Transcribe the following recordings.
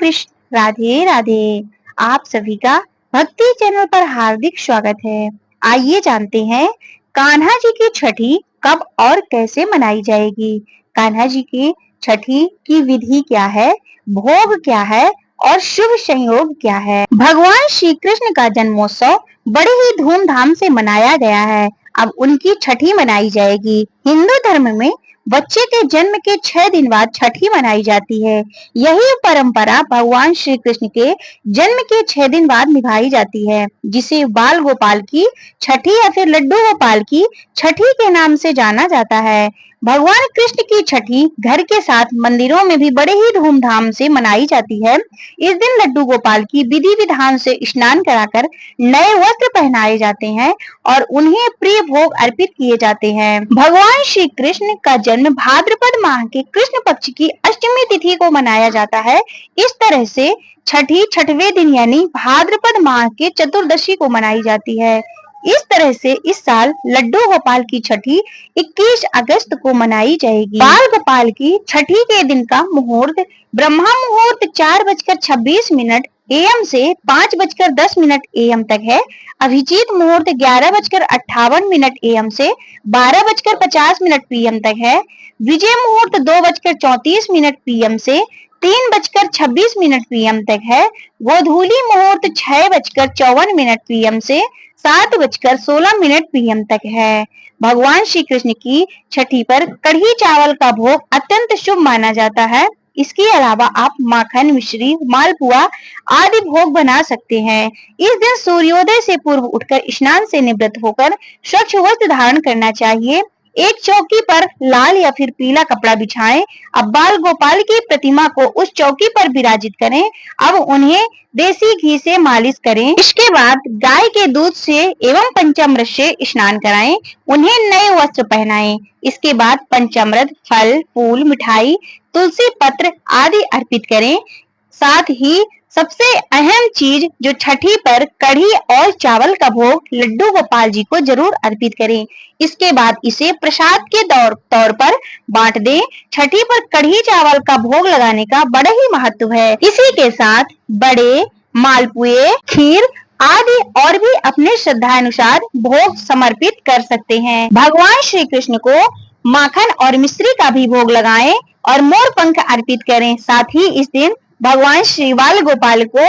कृष्ण, राधे राधे। आप सभी का भक्ति चैनल पर हार्दिक स्वागत है। आइए जानते हैं कान्हा जी की छठी कब और कैसे मनाई जाएगी। कान्हा जी की छठी की विधि क्या है, भोग क्या है और शुभ संयोग क्या है। भगवान श्री कृष्ण का जन्मोत्सव बड़े ही धूमधाम से मनाया गया है। अब उनकी छठी मनाई जाएगी। हिंदू धर्म में बच्चे के जन्म के 6 दिन बाद छठी मनाई जाती है। यही परंपरा भगवान श्री कृष्ण के जन्म के 6 दिन बाद निभाई जाती है, जिसे बाल गोपाल की छठी या फिर लड्डू गोपाल की छठी के नाम से जाना जाता है। भगवान कृष्ण की छठी घर के साथ मंदिरों में भी बड़े ही धूमधाम से मनाई जाती है। इस दिन लड्डू गोपाल की विधि विधान से स्नान कराकर नए वस्त्र पहनाए जाते हैं और उन्हें प्रिय भोग अर्पित किए जाते हैं। भगवान श्री कृष्ण का जन्म भाद्रपद माह के कृष्ण पक्ष की अष्टमी तिथि को मनाया जाता है। इस तरह से छठी छठवें दिन यानी भाद्रपद माह के चतुर्दशी को मनाई जाती है। इस तरह से इस साल लड्डू गोपाल की छठी 21 अगस्त को मनाई जाएगी। बाल गोपाल की छठी के दिन का मुहूर्त ब्रह्मा मुहूर्त 4:26 एएम से 5:10 एएम तक है। अभिजीत मुहूर्त 11:58 एएम से 12:50 पीएम तक है। विजय मुहूर्त 2:34 पीएम से 3:26 पीएम तक है। गोधूली मुहूर्त 6:54 पीएम से 7:16 पीएम तक है। भगवान श्री कृष्ण की छठी पर कढ़ी चावल का भोग अत्यंत शुभ माना जाता है। इसके अलावा आप माखन, मिश्री, मालपुआ आदि भोग बना सकते हैं। इस दिन सूर्योदय से पूर्व उठकर स्नान से निवृत्त होकर स्वच्छ वस्त्र धारण करना चाहिए। एक चौकी पर लाल या फिर पीला कपड़ा बिछाएं। अब बाल गोपाल की प्रतिमा को उस चौकी पर विराजित करें। अब उन्हें देसी घी से मालिश करें। इसके बाद गाय के दूध से एवं पंचामृत से स्नान कराएं। उन्हें नए वस्त्र पहनाएं। इसके बाद पंचामृत, फल, फूल, मिठाई, तुलसी पत्र आदि अर्पित करें। साथ ही सबसे अहम चीज जो छठी पर कढ़ी और चावल का भोग लड्डू गोपाल जी को जरूर अर्पित करें। इसके बाद इसे प्रसाद के तौर पर बांट दें। छठी पर कढ़ी चावल का भोग लगाने का बड़ा ही महत्व है। इसी के साथ बड़े, मालपुए, खीर आदि और भी अपने श्रद्धा अनुसार भोग समर्पित कर सकते हैं। भगवान श्री कृष्ण को माखन और मिश्री का भी भोग लगाएं और मोर पंख अर्पित करें। साथ ही इस दिन भगवान श्री बाल गोपाल को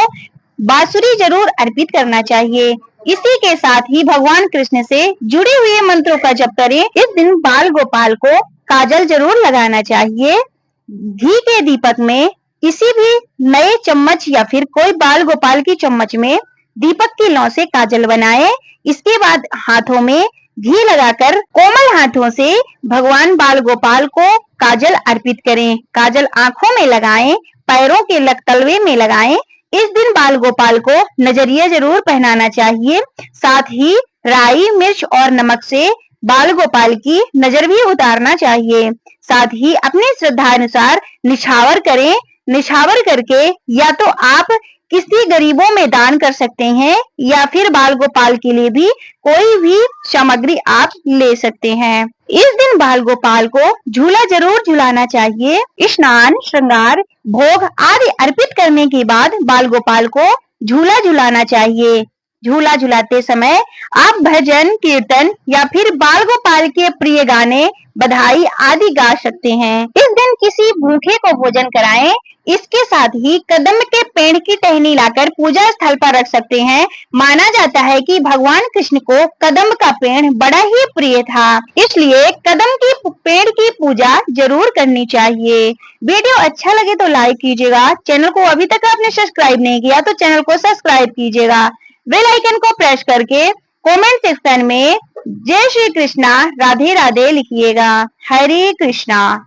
बांसुरी जरूर अर्पित करना चाहिए। इसी के साथ ही भगवान कृष्ण से जुड़े हुए मंत्रों का जप करें। इस दिन बाल गोपाल को काजल जरूर लगाना चाहिए। घी के दीपक में किसी भी नए चम्मच या फिर कोई बाल गोपाल की चम्मच में दीपक की लौ से काजल बनाएं। इसके बाद हाथों में घी लगाकर कोमल हाथों से भगवान बाल गोपाल को काजल अर्पित करें। काजल आंखों में लगाएं, पैरों के तलवे में लगाएं। इस दिन बाल गोपाल को नजरिया जरूर पहनाना चाहिए। साथ ही राई, मिर्च और नमक से बाल गोपाल की नजर भी उतारना चाहिए। साथ ही अपनी श्रद्धा अनुसार निछावर करें। निछावर करके या तो आप किसी गरीबों में दान कर सकते हैं या फिर बाल गोपाल के लिए भी कोई भी सामग्री आप ले सकते हैं। इस दिन बाल गोपाल को झूला जरूर झुलाना चाहिए। स्नान, श्रृंगार, भोग आदि अर्पित करने के बाद बाल गोपाल को झूला झुलाना चाहिए। झूला झुलाते समय आप भजन, कीर्तन या फिर बाल गोपाल के प्रिय गाने, बधाई आदि गा सकते हैं। इस दिन किसी भूखे को भोजन कराएं। इसके साथ ही कदम के पेड़ की टहनी लाकर पूजा स्थल पर रख सकते हैं। माना जाता है कि भगवान कृष्ण को कदम का पेड़ बड़ा ही प्रिय था, इसलिए कदम की पेड़ की पूजा जरूर करनी चाहिए। वीडियो अच्छा लगे तो लाइक कीजिएगा। चैनल को अभी तक आपने सब्सक्राइब नहीं किया तो चैनल को सब्सक्राइब कीजिएगा। बेल आइकन को प्रेस करके कमेंट सेक्शन में जय श्री कृष्णा, राधे राधे लिखिएगा। हरे कृष्णा।